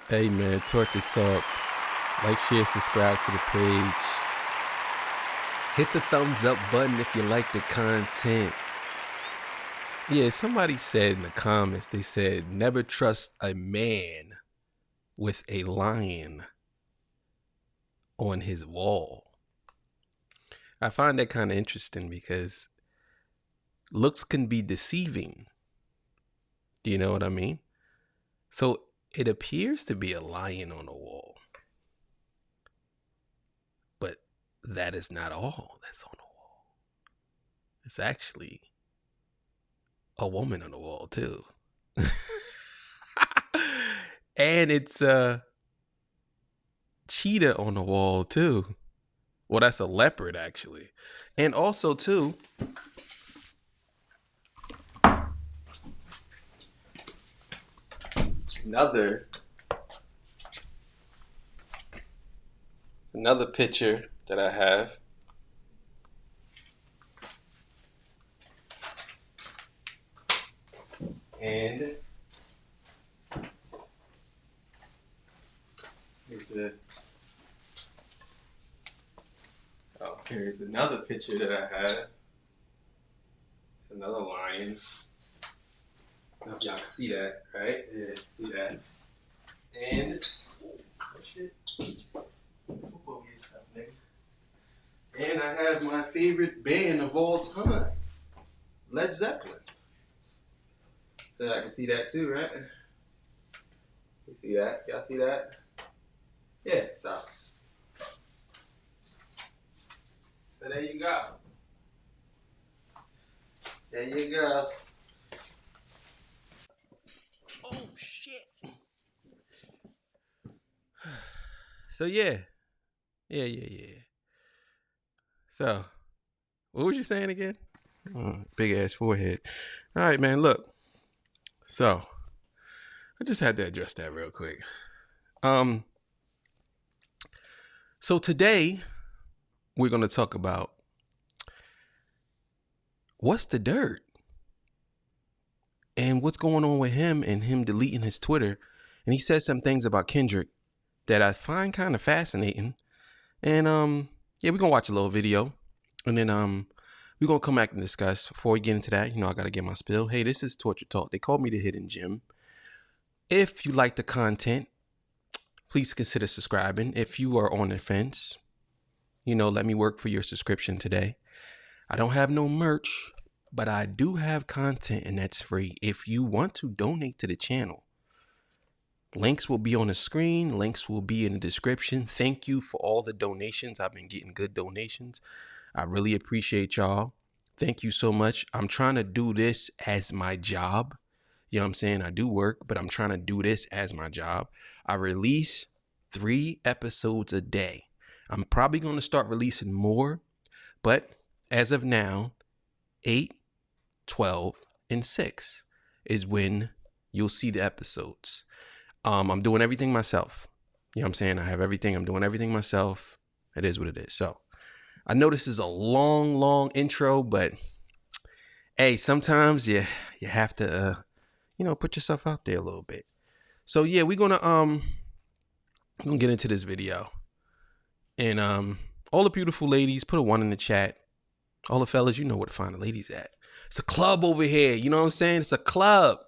Hey man, Torture Talk. Like, share, subscribe to the page. Hit the thumbs up button if you like the content. Yeah, somebody said in the comments, they said, never trust a man with a lion on his wall. I find that kind of interesting because looks can be deceiving. You know what I mean? So it appears to be a lion on the wall. But that is not all that's on the wall. It's actually a woman on the wall too. And it's a cheetah on the wall too. Well, that's a leopard actually. And also too, another picture that I have. And here's another picture that I have. It's another lion. I don't know if y'all can see that, right? Yeah, see that. And and I have my favorite band of all time, Led Zeppelin. So I can see that too, right? You see that? Y'all see that? Yeah, so there you go. There you go. Oh shit. So yeah. So, what was you saying again? Big ass forehead. All right, man. Look. So, I just had to address that real quick. So today we're gonna talk about what's the dirt and what's going on with him and him deleting his Twitter. And he said some things about Kendrick that I find kind of fascinating. And yeah, we're gonna watch a little video, and then we're gonna come back and discuss. Before we get into that, I gotta get my spill. Hey, this is Torture Talk. They call me the Hidden Gem. If you like the content, please consider subscribing. If you are on the fence, let me work for your subscription today. I don't have no merch, but I do have content, and that's free. If you want to donate to the channel, links will be on the screen. Links will be in the description. Thank you for all the donations. I've been getting good donations. I really appreciate y'all. Thank you so much. I'm trying to do this as my job. You know what I'm saying? I do work, but I'm trying to do this as my job. I release 3 episodes a day. I'm probably going to start releasing more, but as of now, 8, 12, and 6 is when you'll see the episodes. I'm doing everything myself. You know what I'm saying? I have everything. I'm doing everything myself. It is what it is. So I know this is a long intro, but hey, sometimes you have to, put yourself out there a little bit. So yeah, we're gonna get into this video. And all the beautiful ladies, put a 1 in the chat. All the fellas, you know where to find the ladies at. It's a club over here. You know what I'm saying? It's a club.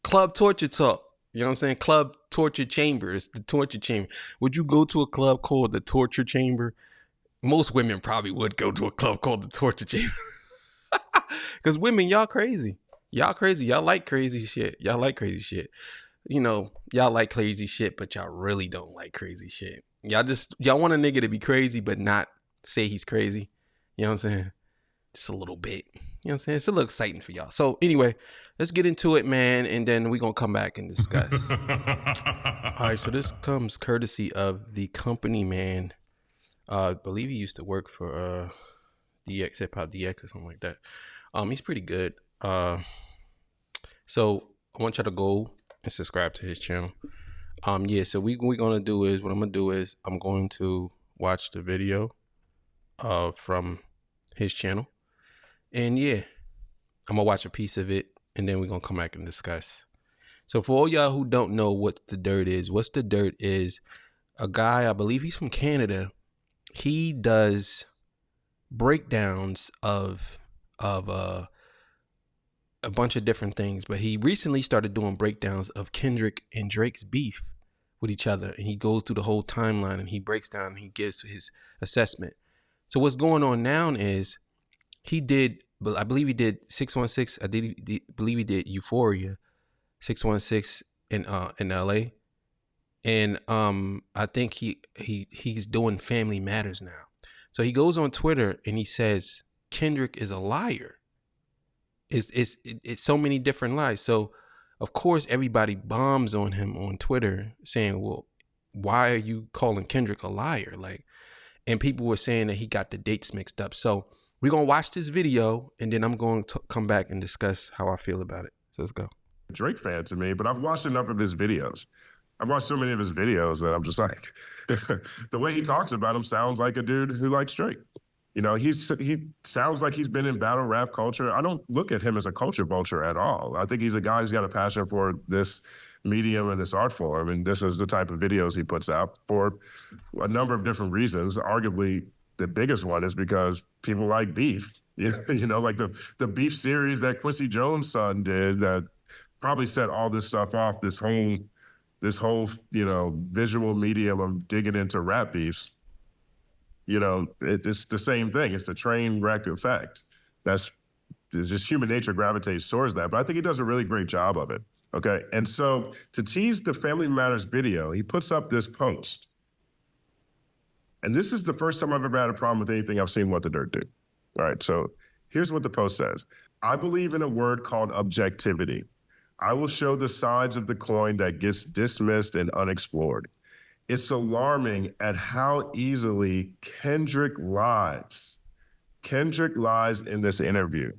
Club Torture Talk. You know what I'm saying? Club Torture Chamber. It's the Torture Chamber. Would you go to a club called the Torture Chamber? Most women probably would go to a club called the Torture Chamber. Because women, y'all crazy. Y'all crazy. Y'all like crazy shit. Y'all like crazy shit. Y'all like crazy shit, but y'all really don't like crazy shit. Y'all want a nigga to be crazy, but not say he's crazy. You know what I'm saying? Just a little bit. You know what I'm saying? It's a little exciting for y'all. So anyway, let's get into it, man. And then we're going to come back and discuss. All right. So this comes courtesy of the company man. I believe he used to work for DX, Hip Hop DX or something like that. He's pretty good. So I want y'all to go and subscribe to his channel. Yeah, so what I'm gonna do is I'm going to watch the video from his channel. And yeah, I'm gonna watch a piece of it, and then we're gonna come back and discuss. So for all y'all who don't know what the dirt is, what's the dirt is a guy, I believe he's from Canada. He does breakdowns of a bunch of different things, but he recently started doing breakdowns of Kendrick and Drake's beef with each other, and he goes through the whole timeline and he breaks down and he gives his assessment. So what's going on now is he did, I believe he did 616. Believe he did Euphoria 616 in LA, and I think he's doing Family Matters now. So he goes on Twitter and he says Kendrick is a liar. It's so many different lies. So of course everybody bombs on him on Twitter saying, well, why are you calling Kendrick a liar? Like, and people were saying that he got the dates mixed up. So we're going to watch this video and then I'm going to come back and discuss how I feel about it. So let's go. Drake fan to me, but I've watched enough of his videos. I've watched so many of his videos that I'm just like, the way he talks about him sounds like a dude who likes Drake. You know, he sounds like he's been in battle rap culture. I don't look at him as a culture vulture at all. I think he's a guy who's got a passion for this medium and this art form, and this is the type of videos he puts out for a number of different reasons. Arguably, the biggest one is because people like beef. You know, like the beef series that Quincy Jones' son did that probably set all this stuff off, this whole, you know, visual medium of digging into rap beefs. You know, it's the same thing. It's the train wreck effect. It's just human nature gravitates towards that. But I think he does a really great job of it. Okay. And so to tease the Family Matters video, he puts up this post. And this is the first time I've ever had a problem with anything I've seen What the Dirt do. All right. So here's what the post says. I believe in a word called objectivity. I will show the sides of the coin that gets dismissed and unexplored. It's alarming at how easily Kendrick lies. Kendrick lies in this interview.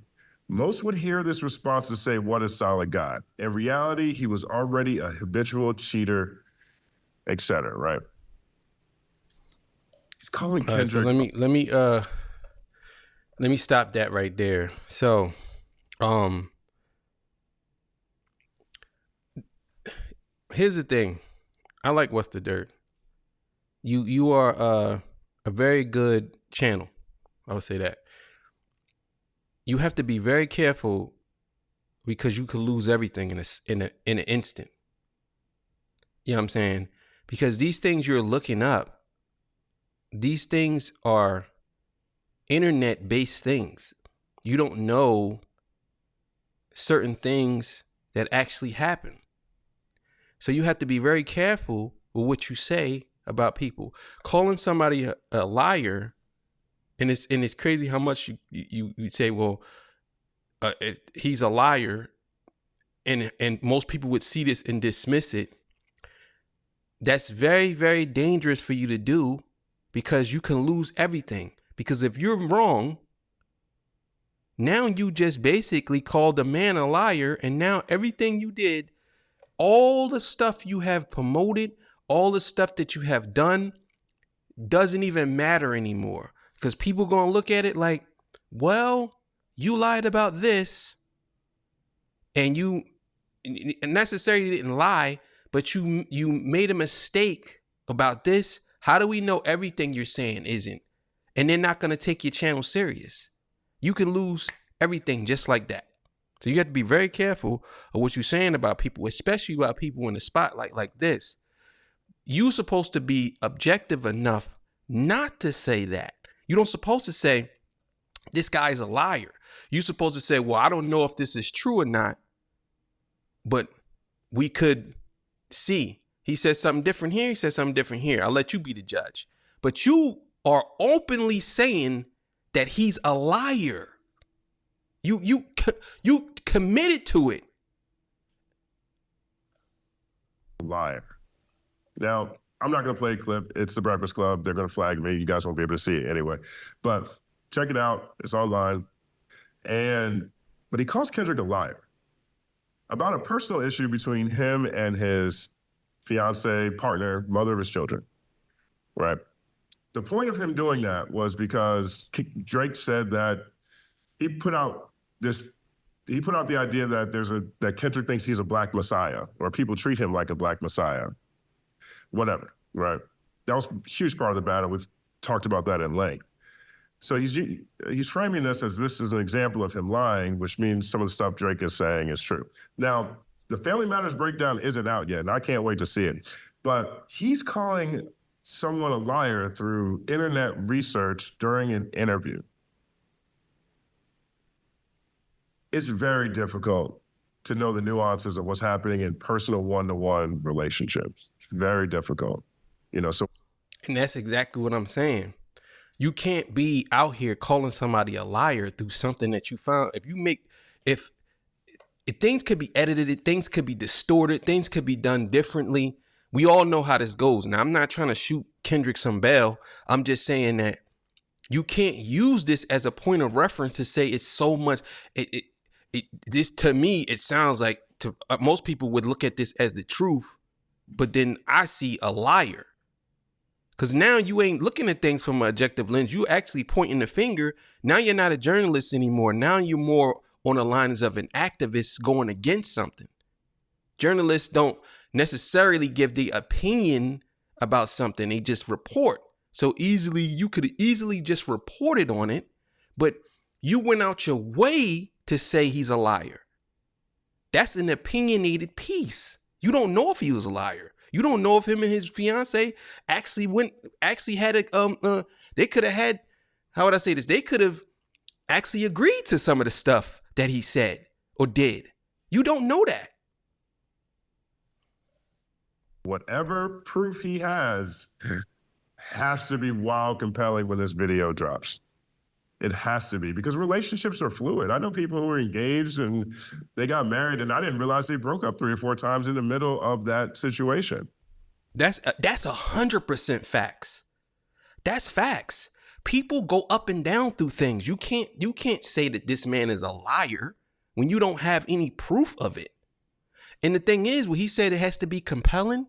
Most would hear this response and say, what a solid guy. In reality, he was already a habitual cheater, etc. Right? He's calling Kendrick. So let me stop that right there. So, here's the thing. I like What's the Dirt. You are a very good channel. I would say that. You have to be very careful because you could lose everything in an instant. You know what I'm saying? Because these things you're looking up, these things are internet-based things. You don't know certain things that actually happen. So you have to be very careful with what you say about people. Calling somebody a liar, and it's crazy how much you say, well, he's a liar, and most people would see this and dismiss it. That's very, very dangerous for you to do because you can lose everything. Because if you're wrong, now you just basically called a man a liar, and now everything you did, all the stuff you have promoted, all the stuff that you have done doesn't even matter anymore. Because people going to look at it like, well, you lied about this and you necessarily didn't lie, but you made a mistake about this. How do we know everything you're saying isn't? And they're not going to take your channel serious. You can lose everything just like that. So you have to be very careful of what you're saying about people, especially about people in the spotlight like this. You're supposed to be objective enough not to say that. You don't supposed to say, this guy's a liar. You're supposed to say, well, I don't know if this is true or not, but we could see. He says something different here. He says something different here. I'll let you be the judge. But you are openly saying that he's a liar. You committed to it. Liar. Now, I'm not going to play a clip. It's the Breakfast Club. They're going to flag me. You guys won't be able to see it anyway. But check it out. It's online. But he calls Kendrick a liar about a personal issue between him and his fiance, partner, mother of his children. Right? The point of him doing that was because Drake said that he put out this he put out the idea that that Kendrick thinks he's a black messiah, or people treat him like a black messiah. Whatever, right? That was a huge part of the battle. We've talked about that in length. So he's framing this as an example of him lying, which means some of the stuff Drake is saying is true. Now, the Family Matters breakdown isn't out yet, and I can't wait to see it. But he's calling someone a liar through internet research during an interview. It's very difficult to know the nuances of what's happening in personal one-to-one relationships. It's very difficult, so. And that's exactly what I'm saying. You can't be out here calling somebody a liar through something that you found. If things could be edited, things could be distorted, things could be done differently. We all know how this goes. Now, I'm not trying to shoot Kendrick some bail. I'm just saying that you can't use this as a point of reference to say it's so much. This, to me, it sounds like most people would look at this as the truth, but then I see a liar. Because now you ain't looking at things from an objective lens. You actually pointing the finger. Now you're not a journalist anymore. Now you're more on the lines of an activist going against something. Journalists don't necessarily give the opinion about something. They just report. So you could easily just reported on it, but you went out your way to say he's a liar. That's an opinionated piece. You don't know if he was a liar. You don't know if him and his fiance actually had they could have had, how would I say this? They could have actually agreed to some of the stuff that he said or did. You don't know that. Whatever proof he has to be wild compelling when this video drops. It has to be, because relationships are fluid. I know people who are engaged and they got married, and I didn't realize they broke up 3 or 4 times in the middle of that situation. That's 100% facts. That's facts. People go up and down through things. You can't say that this man is a liar when you don't have any proof of it. And the thing is, when he said it has to be compelling,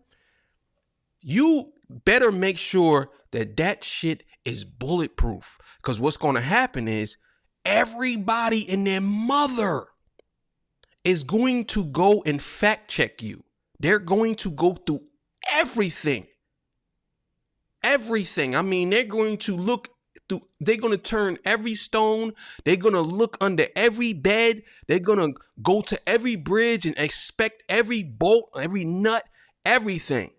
you better make sure that shit is bulletproof. Because what's going to happen is everybody and their mother is going to go and fact check you. They're going to go through everything. Everything. I mean, they're going to look through, they're going to turn every stone. They're going to look under every bed. They're going to go to every bridge and inspect every bolt, every nut, everything.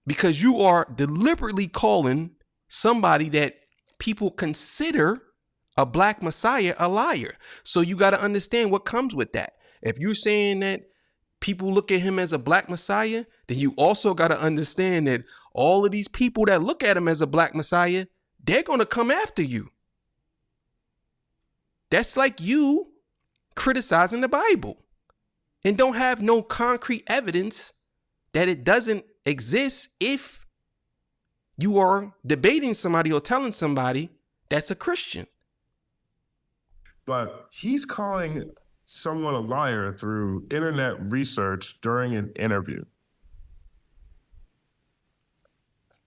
Because you are deliberately calling somebody that people consider a black messiah a liar. So you got to understand what comes with that. If you're saying that people look at him as a black messiah, then you also got to understand that all of these people that look at him as a black messiah, they're going to come after you. That's like you criticizing the Bible and don't have no concrete evidence that it doesn't exist if you are debating somebody or telling somebody that's a Christian. But he's calling someone a liar through internet research during an interview.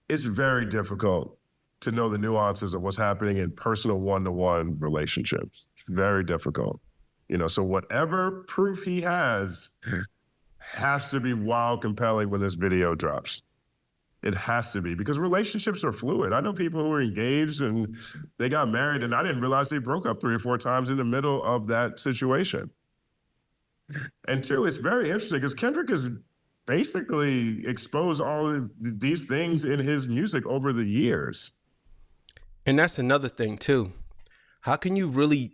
It's very difficult to know the nuances of what's happening in personal one-to-one relationships. It's very difficult. So whatever proof he has to be wild compelling when this video drops. It has to be, because relationships are fluid. I know people who are engaged and they got married, and I didn't realize they broke up 3 or 4 times in the middle of that situation. And 2, it's very interesting because Kendrick has basically exposed all of these things in his music over the years. And that's another thing too. How can you really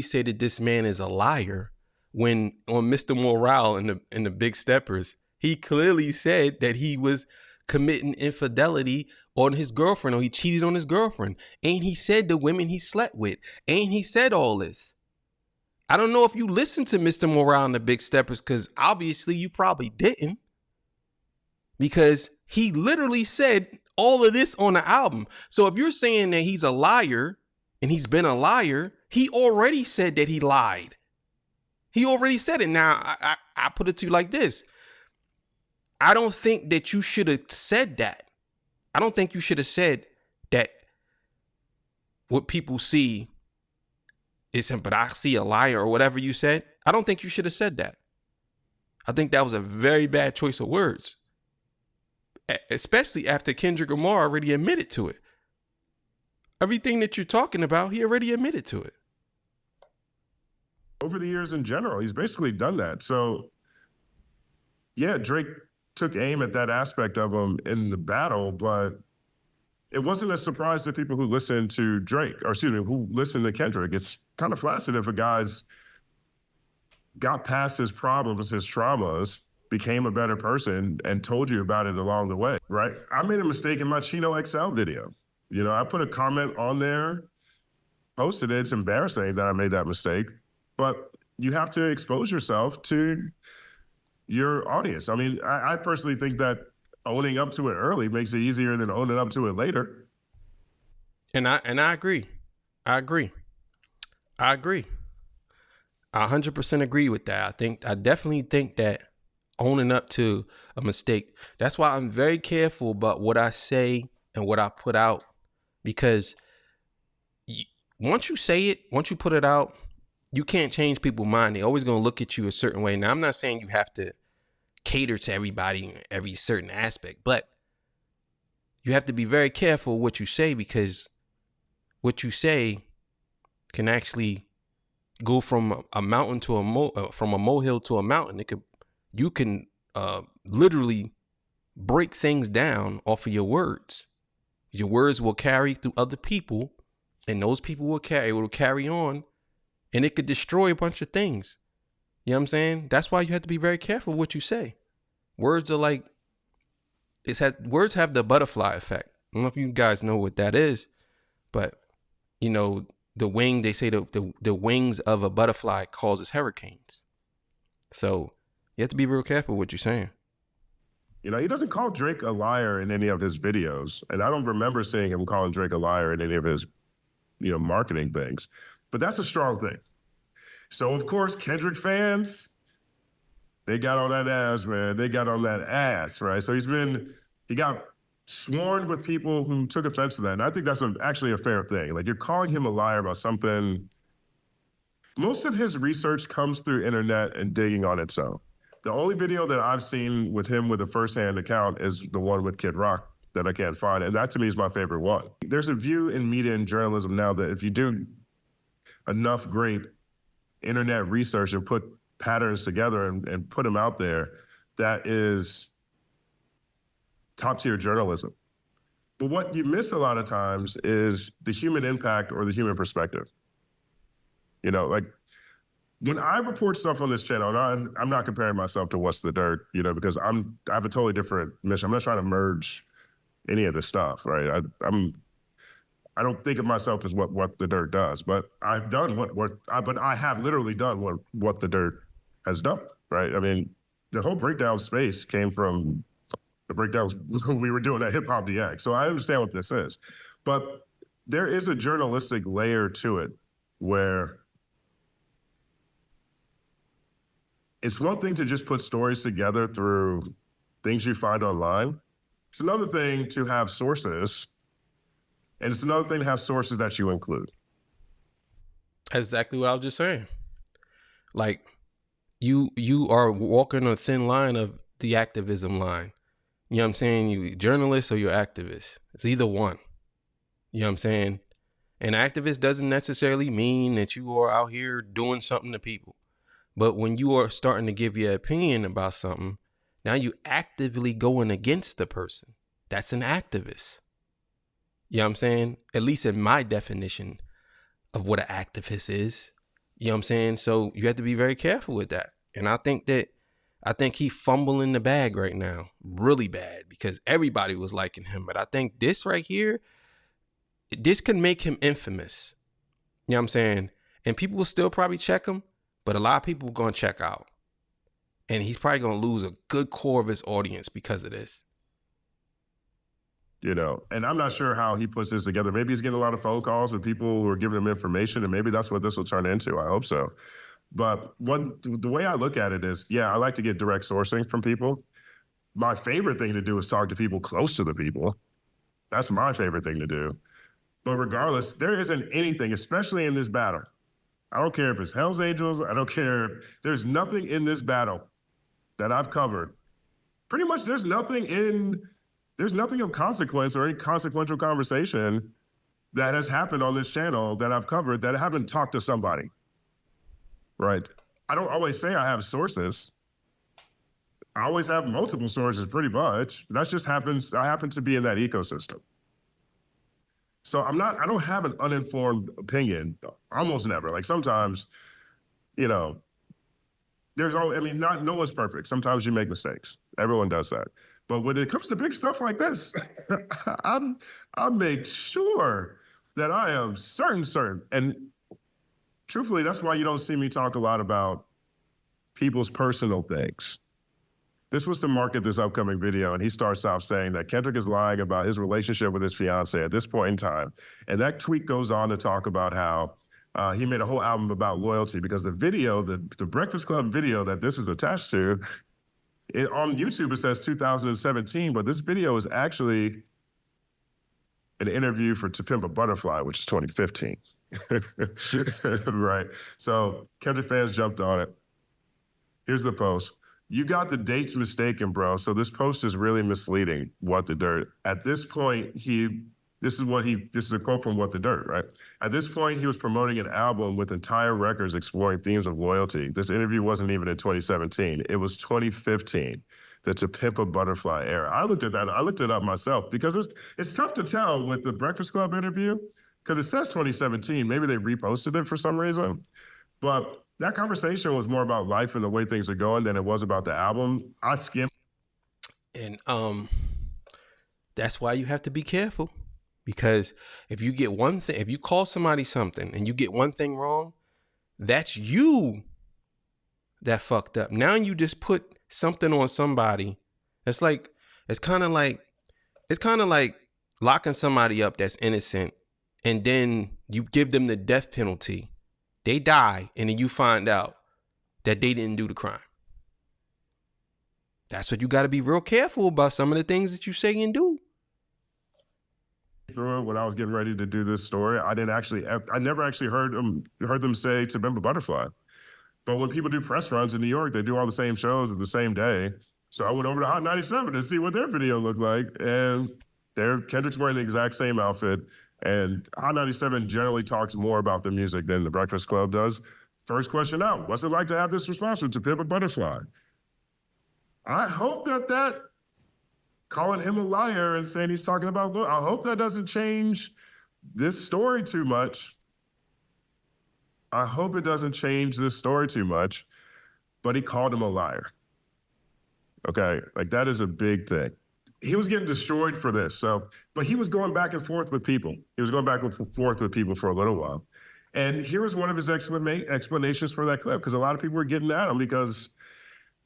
say that this man is a liar when on Mr. Morale in the Big Steppers, he clearly said that he was committing infidelity on his girlfriend, or he cheated on his girlfriend. And he said the women he slept with. And he said all this. I don't know if you listened to Mr. Morale and the Big Steppers, because obviously you probably didn't. Because he literally said all of this on the album. So if you're saying that he's a liar and he's been a liar, he already said that he lied. He already said it. Now, I put it to you like this. I don't think that you should have said that. I don't think you should have said that what people see but I see a liar or whatever you said. I don't think you should have said that. I think that was a very bad choice of words, especially after Kendrick Lamar already admitted to it. Everything that you're talking about, he already admitted to it. Over the years in general, he's basically done that. So, yeah, Drake took aim at that aspect of him in the battle, but it wasn't a surprise to people who listen to Drake, or excuse me, who listen to Kendrick. It's kind of flaccid if a guy's got past his problems, his traumas, became a better person, and told you about it along the way, right? I made a mistake in my Chino XL video. You know, I put a comment on there, posted it. It's embarrassing that I made that mistake, but you have to expose yourself to your audience. I mean, I personally think that owning up to it early makes it easier than owning up to it later. And I agree. I 100% agree with that. I definitely think that owning up to a mistake. That's why I'm very careful about what I say and what I put out, because once you say it, once you put it out, you can't change people's mind. They're always going to look at you a certain way. Now, I'm not saying you have to cater to everybody in every certain aspect, but you have to be very careful what you say, because what you say can actually go from a mountain to from a molehill to a mountain. You can literally break things down off of your words. Your words will carry through other people, and those people will carry on, and it could destroy a bunch of things. You know what I'm saying? That's why you have to be very careful what you say. Words are like, words have the butterfly effect. I don't know if you guys know what that is, but you know, they say the wings of a butterfly causes hurricanes. So you have to be real careful what you're saying. You know, he doesn't call Drake a liar in any of his videos. And I don't remember seeing him calling Drake a liar in any of his, marketing things. But that's a strong thing. So, of course, Kendrick fans, they got on that ass, man. They got on that ass, right? So he got sworn with people who took offense to that. And I think that's actually a fair thing. Like, you're calling him a liar about something. Most of his research comes through internet and digging on its own. The only video that I've seen with him with a firsthand account is the one with Kid Rock that I can't find. And that to me is my favorite one. There's a view in media and journalism now that if you do enough great internet research and put patterns together and put them out there, that is top tier journalism. But what you miss a lot of times is the human impact or the human perspective. You know, like when I report stuff on this channel, and I'm not comparing myself to What's the Dirt, because I have a totally different mission. I'm not trying to merge any of this stuff, right? I don't think of myself as what the Dirt does, but I've done but I have literally done what the Dirt has done, right? I mean, the whole breakdown space came from the breakdowns we were doing at Hip Hop DX. So I understand what this is, but there is a journalistic layer to it where it's one thing to just put stories together through things you find online. It's another thing to have sources, and it's another thing to have sources that you include. Exactly what I was just saying. Like, you are walking a thin line of the activism line. You know what I'm saying? You journalist or you're activist. It's either one. You know what I'm saying? An activist doesn't necessarily mean that you are out here doing something to people. But when you are starting to give your opinion about something, now you actively going against the person. That's an activist. You know what I'm saying? At least in my definition of what an activist is. You know what I'm saying? So you have to be very careful with that. And I think he's fumbling the bag right now, really bad, because everybody was liking him. But I think this right here, this can make him infamous. You know what I'm saying? And people will still probably check him, but a lot of people are going to check out. And he's probably going to lose a good core of his audience because of this. And I'm not sure how he puts this together. Maybe he's getting a lot of phone calls and people who are giving him information, and maybe that's what this will turn into. I hope so. But the way I look at it is, I like to get direct sourcing from people. My favorite thing to do is talk to people close to the people. That's my favorite thing to do. But regardless, there isn't anything, especially in this battle, I don't care if it's Hell's Angels. I don't care. There's nothing in this battle that I've covered. Pretty much there's nothing of consequence or any consequential conversation that has happened on this channel that I've covered that I haven't talked to somebody, right? I don't always say I have sources. I always have multiple sources pretty much. That just happens, I happen to be in that ecosystem. So I don't have an uninformed opinion, almost never. Like sometimes, you know, no one's perfect. Sometimes you make mistakes. Everyone does that. But when it comes to big stuff like this, I make sure that I am certain. And truthfully, that's why you don't see me talk a lot about people's personal things. This was to market this upcoming video, and he starts off saying that Kendrick is lying about his relationship with his fiance at this point in time. And that tweet goes on to talk about how he made a whole album about loyalty because the video, the Breakfast Club video that this is attached to, on YouTube it says 2017, but this video is actually an interview for To Pimp a Butterfly, which is 2015. Right. So Kendrick fans jumped on it. Here's the post. You got the dates mistaken, bro. So this post is really misleading. What the Dirt. At this point, this is a quote from What the Dirt, right? At this point, he was promoting an album with entire records exploring themes of loyalty. This interview wasn't even in 2017. It was 2015, the To Pimp a Butterfly era. I looked at that. I looked it up myself because it's tough to tell with the Breakfast Club interview because it says 2017. Maybe they reposted it for some reason. But that conversation was more about life and the way things are going than it was about the album. I skimmed. And that's why you have to be careful. Because if you get one thing, if you call somebody something and you get one thing wrong, that's you that fucked up. Now you just put something on somebody. It's kind of like locking somebody up that's innocent and then you give them the death penalty. They die, and then you find out that they didn't do the crime. That's what you got to be real careful about, some of the things that you say and do. Through it when I was getting ready to do this story, I never actually heard them say To Pimp a Butterfly. But when people do press runs in New York, they do all the same shows at the same day. So I went over to Hot 97 to see what their video looked like, and Kendrick's wearing the exact same outfit. And Hot 97 generally talks more about the music than the Breakfast Club does. First question out, what's it like to have this response to Pimp a Butterfly? I hope that calling him a liar and saying he's talking about, I hope that doesn't change this story too much. I hope it doesn't change this story too much, but he called him a liar. Okay, like that is a big thing. He was getting destroyed for this. But he was going back and forth with people. He was going back and forth with people for a little while. And here was one of his explanations for that clip, because a lot of people were getting at him because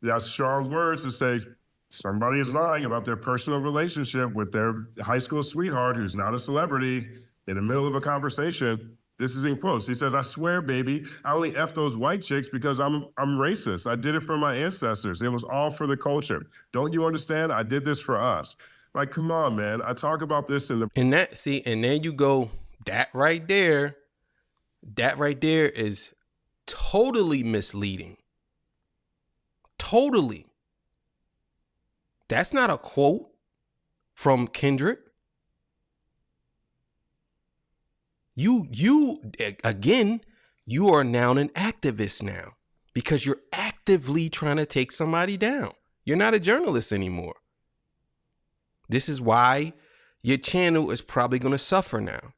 that's strong words to say somebody is lying about their personal relationship with their high school sweetheart who's not a celebrity in the middle of a conversation. This is in quotes. He says, I swear, baby, I only F those white chicks because I'm racist. I did it for my ancestors. It was all for the culture. Don't you understand? I did this for us. Like, come on, man. I talk about this in the... And then you go, that right there is totally misleading. Totally. That's not a quote from Kendrick. You are now an activist now because you're actively trying to take somebody down. You're not a journalist anymore. This is why your channel is probably going to suffer now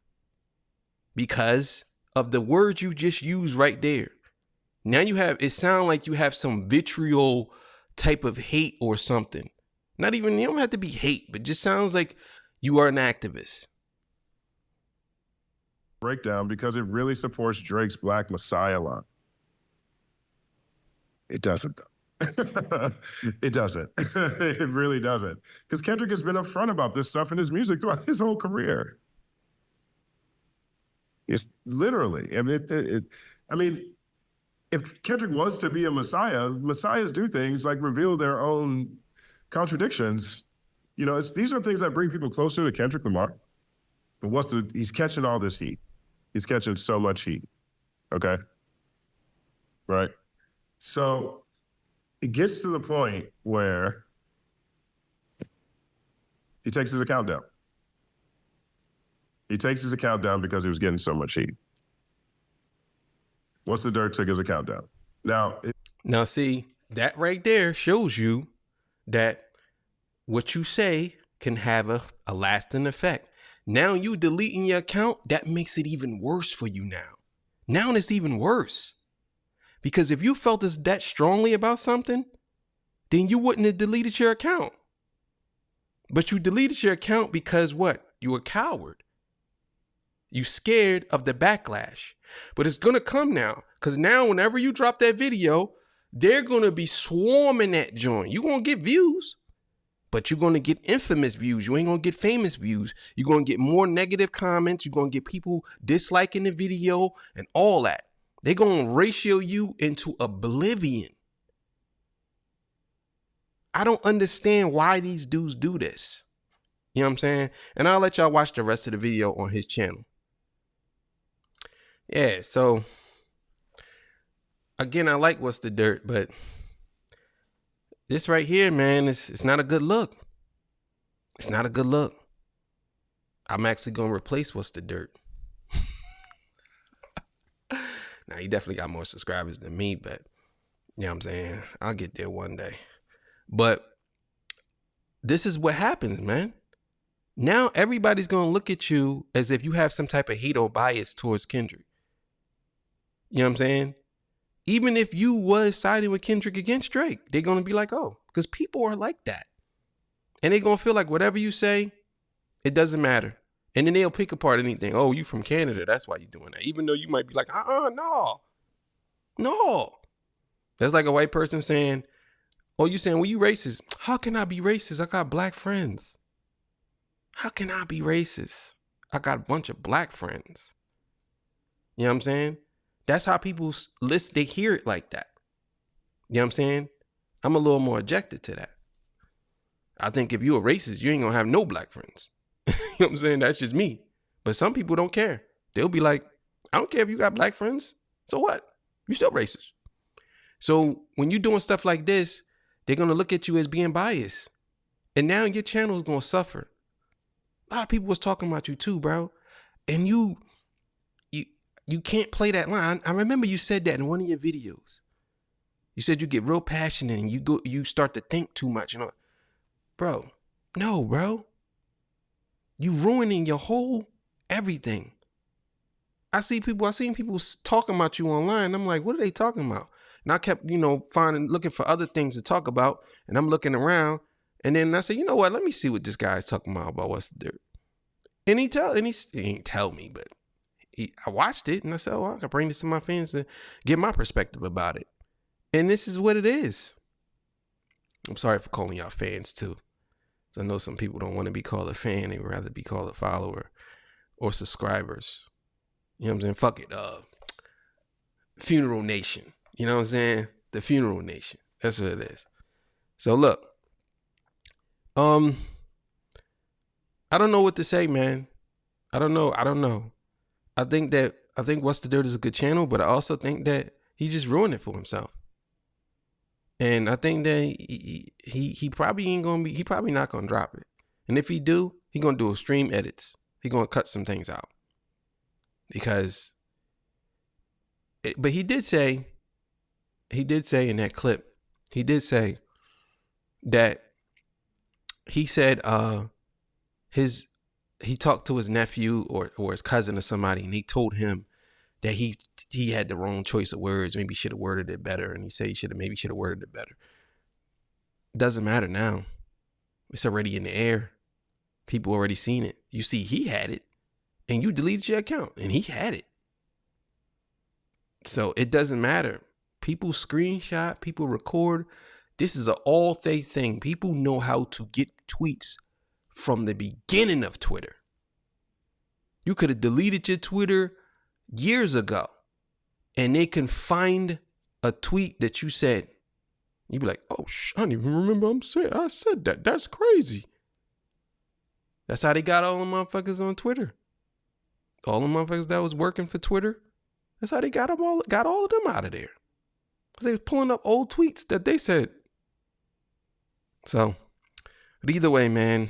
because of the words you just used right there. Now it sounds like you have some vitriol type of hate or something. You don't have to be hate, but just sounds like you are an activist. Breakdown because it really supports Drake's Black Messiah line. It doesn't, though. It doesn't. It really doesn't. Because Kendrick has been upfront about this stuff in his music throughout his whole career. It's literally, if Kendrick was to be a messiah, messiahs do things like reveal their own contradictions. You know, these are things that bring people closer to Kendrick Lamar. But he's catching all this heat. He's catching so much heat, okay? right? So it gets to the point where he takes his account down. He takes his account down because he was getting so much heat. What's the dirt took his account down? Now, see, that right there shows you that what you say can have a lasting effect. Now you deleting your account, that makes it even worse for you now. Now it's even worse. Because if you felt that strongly about something, then you wouldn't have deleted your account. But you deleted your account because what? You were a coward. You scared of the backlash. But it's going to come now. Because now whenever you drop that video, they're going to be swarming that joint. You're going to get views. But you're going to get infamous views. You ain't going to get famous views. You're going to get more negative comments. You're going to get people disliking the video and all that. They're going to ratio you into oblivion. I don't understand why these dudes do this. You know what I'm saying? And I'll let y'all watch the rest of the video on his channel. Yeah, so again, I like What's the Dirt, but this right here, man, it's not a good look. It's not a good look. I'm actually going to replace What's the Dirt. Now, he definitely got more subscribers than me, but you know what I'm saying? I'll get there one day. But this is what happens, man. Now everybody's going to look at you as if you have some type of hate or bias towards Kendrick. You know what I'm saying? Even if you was siding with Kendrick against Drake, they're going to be like, oh, because people are like that. And they're going to feel like whatever you say, it doesn't matter. And then they'll pick apart anything. Oh, you from Canada. That's why you're doing that. Even though you might be like, no. That's like a white person saying, oh, you saying, well, you racist. How can I be racist? I got black friends. How can I be racist? I got a bunch of black friends. You know what I'm saying? That's how people listen. They hear it like that. You know what I'm saying? I'm a little more objected to that. I think if you're a racist, you ain't gonna have no black friends. You know what I'm saying? That's just me. But some people don't care. They'll be like, I don't care if you got black friends. So what? You still racist. So when you're doing stuff like this, they're gonna look at you as being biased. And now your channel is gonna suffer. A lot of people was talking about you too, bro. And you can't play that line. I remember you said that in one of your videos. You said you get real passionate and you start to think too much. You know, bro, no, bro. You ruining your whole everything. I seen people talking about you online. I'm like, what are they talking about? And I kept, looking for other things to talk about. And I'm looking around. And then I said, you know what? Let me see what this guy is talking about What's the Dirt. And he ain't tell me, but I watched it and I said, I can bring this to my fans to get my perspective about it. And this is what it is. I'm sorry for calling y'all fans too. I know some people don't want to be called a fan. They would rather be called a follower or subscribers. You know what I'm saying? Fuck it. Funeral Nation. You know what I'm saying? The Funeral Nation. That's what it is. So look. I don't know what to say, man. I don't know. I think What's the Dirt is a good channel, but I also think that he just ruined it for himself. And I think that he probably not gonna drop it. And if he do, he gonna do extreme edits. He gonna cut some things out. But he did say in that clip, he said he talked to his nephew or his cousin or somebody, and he told him that he had the wrong choice of words. Maybe he should have worded it better. And he said he should have worded it better. Doesn't matter now. It's already in the air. People already seen it. You see, he had it and you deleted your account and he had it. So it doesn't matter. People screenshot, people record. This is an all-day thing. People know how to get tweets from the beginning of Twitter. You could have deleted your Twitter years ago and they can find a tweet that you said. You'd be like, oh, I don't even remember I said that. That's crazy. That's how they got all the motherfuckers on Twitter. All the motherfuckers that was working for Twitter. That's how they got all of them out of there. Because they was pulling up old tweets that they said. So, but either way, man,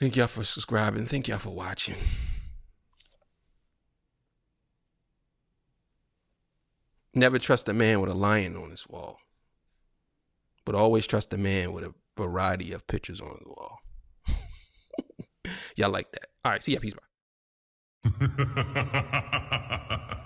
thank y'all for subscribing. Thank y'all for watching. Never trust a man with a lion on his wall, but always trust a man with a variety of pictures on his wall. Y'all like that. All right, see ya. Peace. Bye.